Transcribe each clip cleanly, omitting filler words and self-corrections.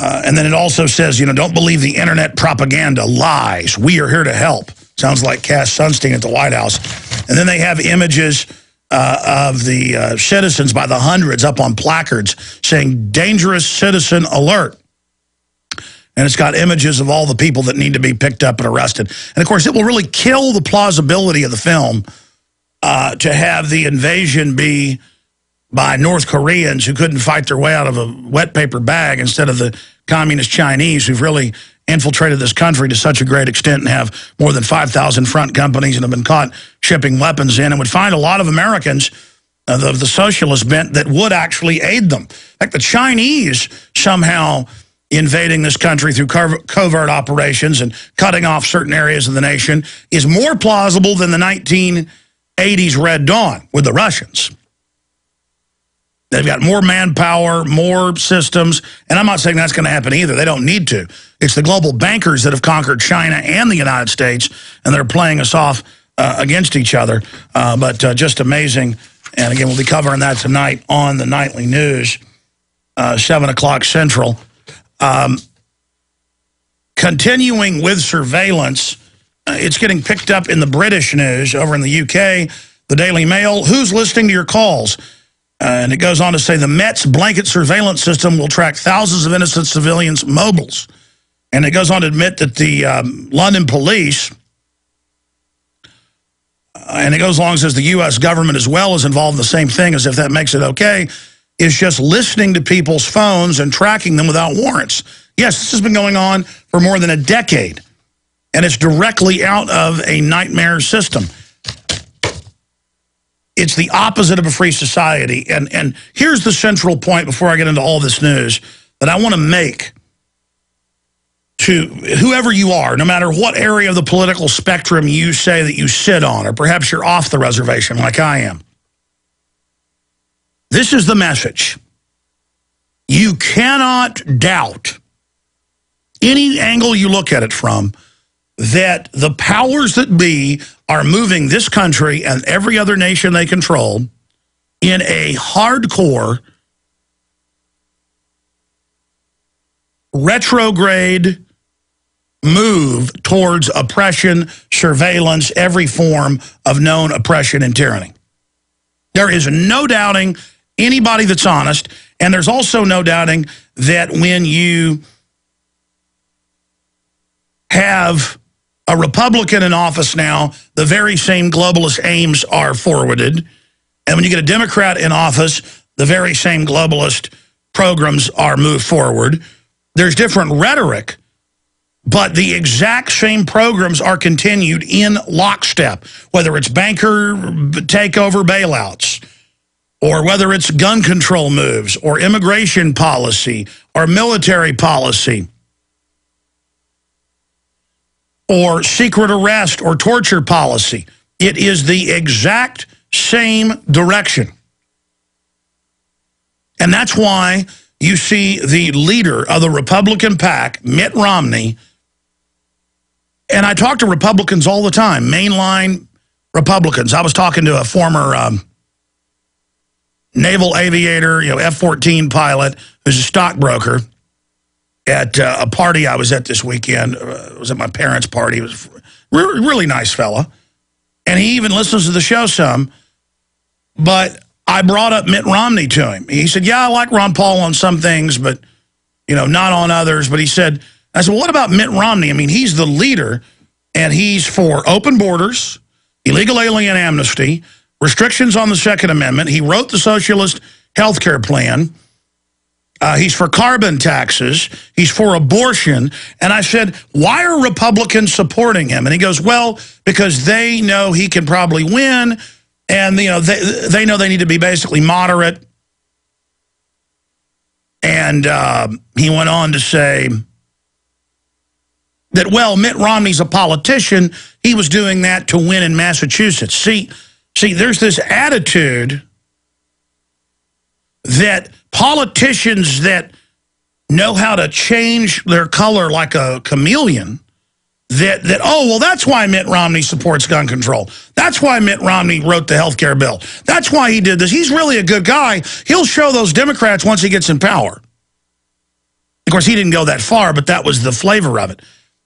And then it also says, you know, don't believe the internet propaganda, lies. We are here to help. Sounds like Cass Sunstein at the White House. And then they have images of the citizens by the hundreds up on placards saying, dangerous citizen alert. And it's got images of all the people that need to be picked up and arrested. And, of course, it will really kill the plausibility of the film to have the invasion be by North Koreans who couldn't fight their way out of a wet paper bag instead of the communist Chinese who've really infiltrated this country to such a great extent and have more than 5,000 front companies and have been caught shipping weapons in, and would find a lot of Americans of the socialist bent that would actually aid them. Like the Chinese somehow invading this country through covert operations and cutting off certain areas of the nation is more plausible than the 1980s Red Dawn with the Russians. They've got more manpower, more systems, and I'm not saying that's going to happen either. They don't need to. It's the global bankers that have conquered China and the United States, and they're playing us off against each other. But just amazing. And again, we'll be covering that tonight on the Nightly News, 7 o'clock Central. Continuing with surveillance, it's getting picked up in the British news over in the UK, the Daily Mail. Who's listening to your calls? And it goes on to say the Met's blanket surveillance system will track thousands of innocent civilians' mobiles. And it goes on to admit that the London police, and it goes along and says the U.S. government as well is involved in the same thing, as if that makes it okay, is just listening to people's phones and tracking them without warrants. Yes, this has been going on for more than a decade, and it's directly out of a nightmare system. It's the opposite of a free society. And here's the central point before I get into all this news that I want to make to whoever you are, no matter what area of the political spectrum you say that you sit on, or perhaps you're off the reservation like I am. This is the message. You cannot doubt, any angle you look at it from, that the powers that be are moving this country and every other nation they control in a hardcore, retrograde move towards oppression, surveillance, every form of known oppression and tyranny. There is no doubting anybody that's honest, and there's also no doubting that when you have a Republican in office now, the very same globalist aims are forwarded. And when you get a Democrat in office, the very same globalist programs are moved forward. There's different rhetoric, but the exact same programs are continued in lockstep, whether it's banker takeover bailouts, or whether it's gun control moves, or immigration policy, or military policy, or secret arrest or torture policy. It is the exact same direction. And that's why you see the leader of the Republican PAC, Mitt Romney, and I talk to Republicans all the time, mainline Republicans. I was talking to a former naval aviator, F-14 pilot, who's a stockbroker, at a party I was at this weekend. It was at my parents' party. He was a really nice fella. And he even listens to the show some. But I brought up Mitt Romney to him. He said, yeah, I like Ron Paul on some things, but, not on others. But I said, well, what about Mitt Romney? I mean, he's the leader, and he's for open borders, illegal alien amnesty, restrictions on the Second Amendment. He wrote the socialist health care plan. He's for carbon taxes. He's for abortion. And I said, why are Republicans supporting him? And he goes, well, because they know he can probably win. And, they know they need to be basically moderate. And he went on to say that, well, Mitt Romney's a politician. He was doing that to win in Massachusetts. See, there's this attitude that politicians that know how to change their color like a chameleon, oh, well, that's why Mitt Romney supports gun control. That's why Mitt Romney wrote the health care bill. That's why he did this. He's really a good guy. He'll show those Democrats once he gets in power. Of course, he didn't go that far, but that was the flavor of it.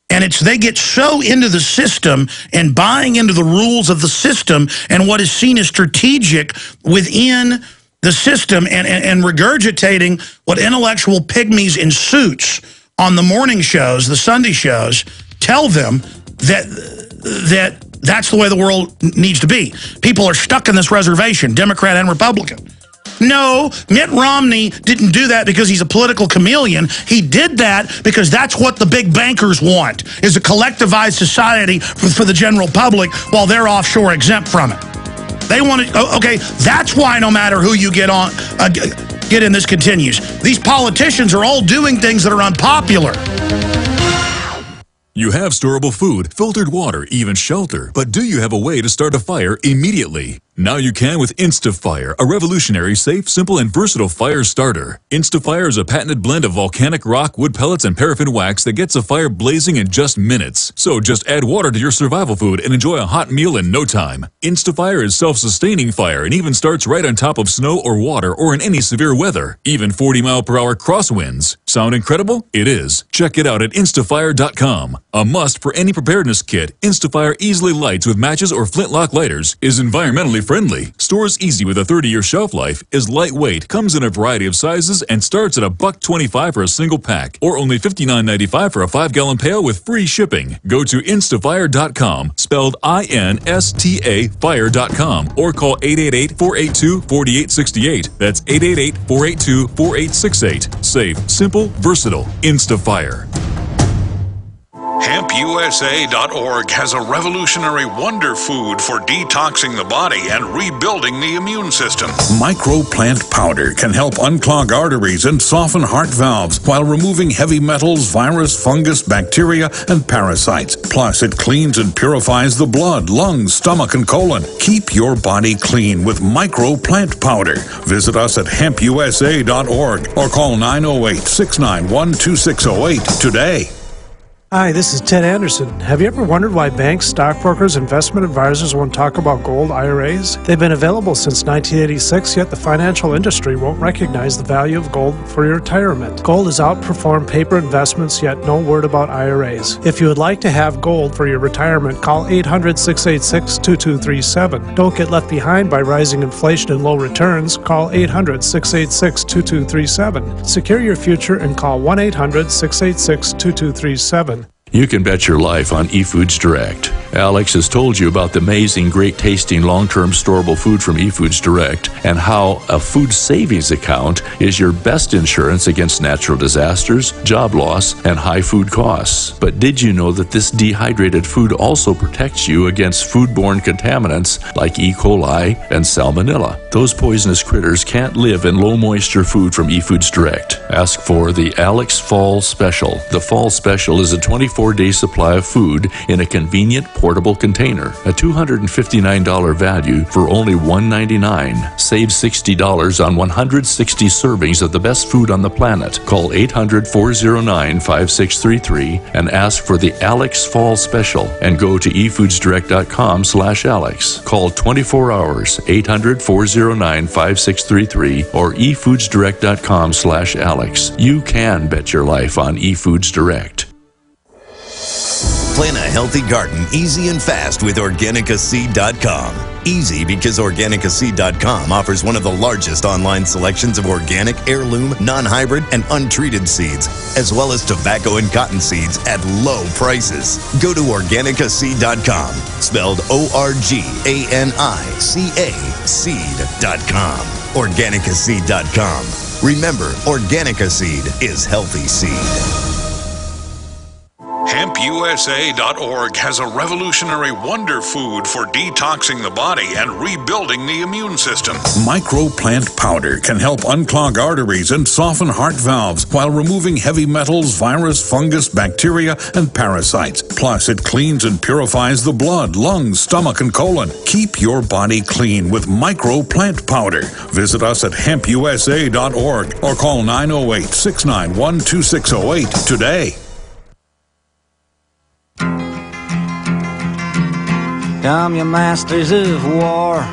And they get so into the system and buying into the rules of the system and what is seen as strategic within the system and regurgitating what intellectual pygmies in suits on the morning shows, the Sunday shows, tell them that's the way the world needs to be. People are stuck in this reservation, Democrat and Republican. No, Mitt Romney didn't do that because he's a political chameleon. He did that because that's what the big bankers want, is a collectivized society for the general public while they're offshore exempt from it. They want to, okay, that's why no matter who you get in, this continues. These politicians are all doing things that are unpopular. You have storable food, filtered water, even shelter, but do you have a way to start a fire immediately? Now you can with InstaFire, a revolutionary, safe, simple, and versatile fire starter. InstaFire is a patented blend of volcanic rock, wood pellets, and paraffin wax that gets a fire blazing in just minutes. So just add water to your survival food and enjoy a hot meal in no time. InstaFire is self-sustaining fire and even starts right on top of snow or water or in any severe weather, even 40-mile-per-hour crosswinds. Sound incredible? It is. Check it out at instafire.com. A must for any preparedness kit, InstaFire easily lights with matches or flintlock lighters, is environmentally friendly, stores easy with a 30-year shelf life, is lightweight, comes in a variety of sizes, and starts at $1.25 for a single pack, or only $59.95 for a 5-gallon pail with free shipping. Go to instafire.com, spelled I-N-S-T-A fire.com, or call 888-482-4868. That's 888-482-4868. Safe, simple, versatile. InstaFire. HempUSA.org has a revolutionary wonder food for detoxing the body and rebuilding the immune system. Microplant powder can help unclog arteries and soften heart valves while removing heavy metals, virus, fungus, bacteria, and parasites. Plus, it cleans and purifies the blood, lungs, stomach, and colon. Keep your body clean with microplant powder. Visit us at HempUSA.org or call 908-691-2608 today. Hi, this is Ted Anderson. Have you ever wondered why banks, stockbrokers, investment advisors won't talk about gold IRAs? They've been available since 1986, yet the financial industry won't recognize the value of gold for your retirement. Gold has outperformed paper investments, yet no word about IRAs. If you would like to have gold for your retirement, call 800-686-2237. Don't get left behind by rising inflation and low returns. Call 800-686-2237. Secure your future and call 1-800-686-2237. You can bet your life on eFoods Direct. Alex has told you about the amazing, great-tasting, long-term storable food from eFoods Direct and how a food savings account is your best insurance against natural disasters, job loss, and high food costs. But did you know that this dehydrated food also protects you against foodborne contaminants like E. coli and Salmonella? Those poisonous critters can't live in low-moisture food from eFoods Direct. Ask for the Alex Fall Special. The Fall Special is a 24-day supply of food in a convenient portable container. A $259 value for only $199. Save $60 on 160 servings of the best food on the planet. Call 800-409-5633 and ask for the Alex Fall Special and go to efoodsdirect.com/Alex. Call 24 hours, 800-409-5633 or efoodsdirect.com/Alex. You can bet your life on eFoods Direct. Plan a healthy garden easy and fast with organicaseed.com. Easy because organicaseed.com offers one of the largest online selections of organic, heirloom, non-hybrid, and untreated seeds, as well as tobacco and cotton seeds at low prices. Go to organicaseed.com, spelled O-R-G-A-N-I-C-A, seed.com. Organicaseed.com. Remember, Organica Seed is healthy seed. HempUSA.org has a revolutionary wonder food for detoxing the body and rebuilding the immune system. Microplant powder can help unclog arteries and soften heart valves while removing heavy metals, virus, fungus, bacteria, and parasites. Plus, it cleans and purifies the blood, lungs, stomach, and colon. Keep your body clean with microplant powder. Visit us at HempUSA.org or call 908-691-2608 today. Come, you masters of war,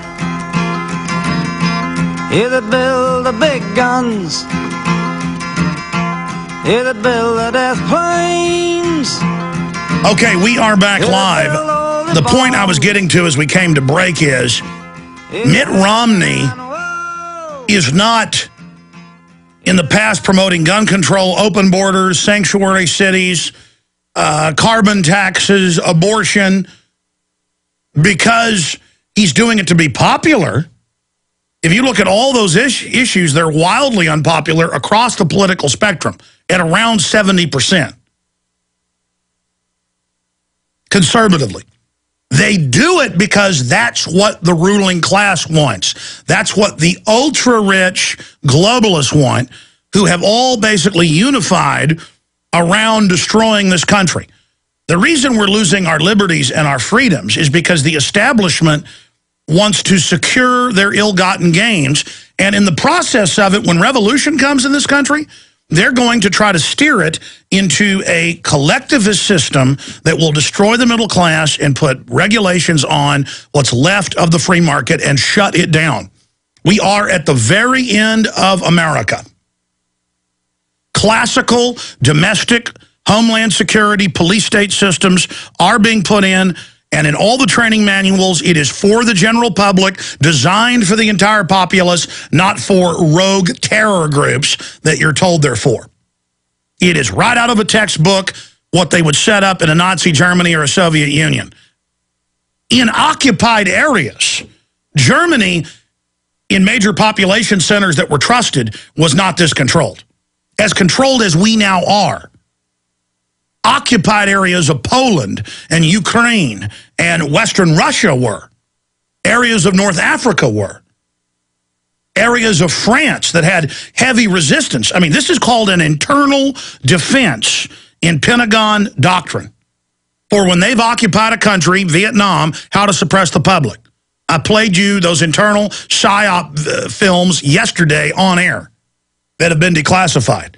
you that build the big guns, Yeah, that build the death planes. Okay, we are back live. The point I was getting to as we came to break is Mitt Romney is not in the past promoting gun control, open borders, sanctuary cities, carbon taxes, abortion, because he's doing it to be popular. If you look at all those issues, they're wildly unpopular across the political spectrum at around 70%. Conservatively. They do it because that's what the ruling class wants. That's what the ultra-rich globalists want, who have all basically unified around destroying this country. The reason we're losing our liberties and our freedoms is because the establishment wants to secure their ill-gotten gains, and in the process of it, when revolution comes in this country, they're going to try to steer it into a collectivist system that will destroy the middle class and put regulations on what's left of the free market and shut it down. We are at the very end of America. Classical, domestic, homeland security, police state systems are being put in, and in all the training manuals, it is for the general public, designed for the entire populace, not for rogue terror groups that you're told they're for. It is right out of a textbook what they would set up in a Nazi Germany or a Soviet Union. In occupied areas, Germany, in major population centers that were trusted, was not this controlled. As controlled as we now are. Occupied areas of Poland and Ukraine and Western Russia were. Areas of North Africa were. Areas of France that had heavy resistance. I mean, this is called an internal defense in Pentagon doctrine for when they've occupied a country, Vietnam, how to suppress the public. I played you those internal PSYOP films yesterday on air that have been declassified.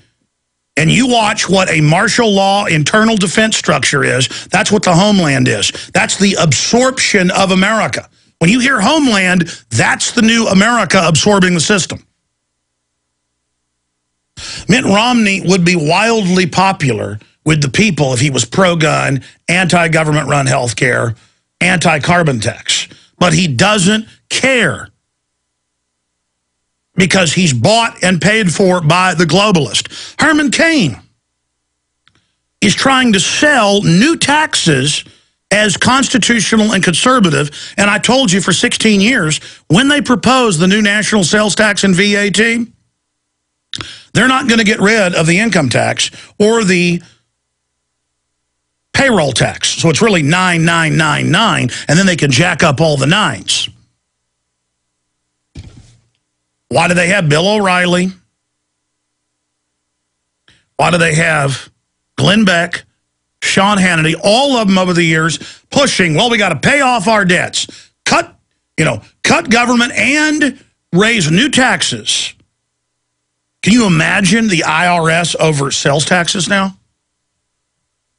And you watch what a martial law internal defense structure is. That's what the homeland is. That's the absorption of America. When you hear homeland, that's the new America absorbing the system. Mitt Romney would be wildly popular with the people if he was pro-gun, anti-government run health care, anti-carbon tax. But he doesn't care. Because he's bought and paid for by the globalist. Herman Cain is trying to sell new taxes as constitutional and conservative. And I told you for 16 years, when they propose the new national sales tax and VAT, they're not going to get rid of the income tax or the payroll tax. So it's really 9999, and then they can jack up all the nines. Why do they have Bill O'Reilly? Why do they have Glenn Beck, Sean Hannity, all of them over the years pushing, well, we got to pay off our debts, cut government and raise new taxes. Can you imagine the IRS over sales taxes now?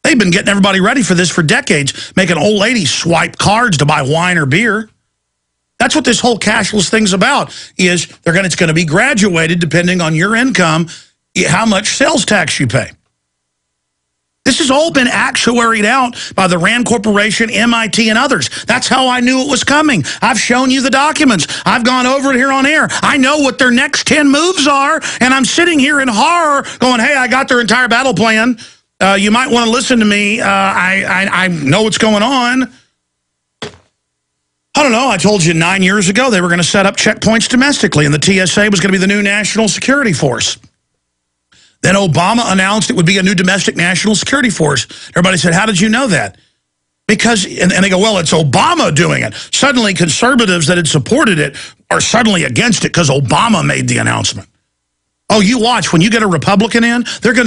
They've been getting everybody ready for this for decades, making old ladies swipe cards to buy wine or beer. That's what this whole cashless thing's about, is it's going to be graduated depending on your income, how much sales tax you pay. This has all been actuaried out by the Rand Corporation, MIT, and others. That's how I knew it was coming. I've shown you the documents. I've gone over it here on air. I know what their next 10 moves are, and I'm sitting here in horror going, hey, I got their entire battle plan. You might want to listen to me. I know what's going on. I don't know, I told you 9 years ago they were going to set up checkpoints domestically, and the TSA was going to be the new national security force. Then Obama announced it would be a new domestic national security force. Everybody said, how did you know that? Because, and they go, well, it's Obama doing it. Suddenly conservatives that had supported it are suddenly against it because Obama made the announcement. Oh, you watch, when you get a Republican in, they're going to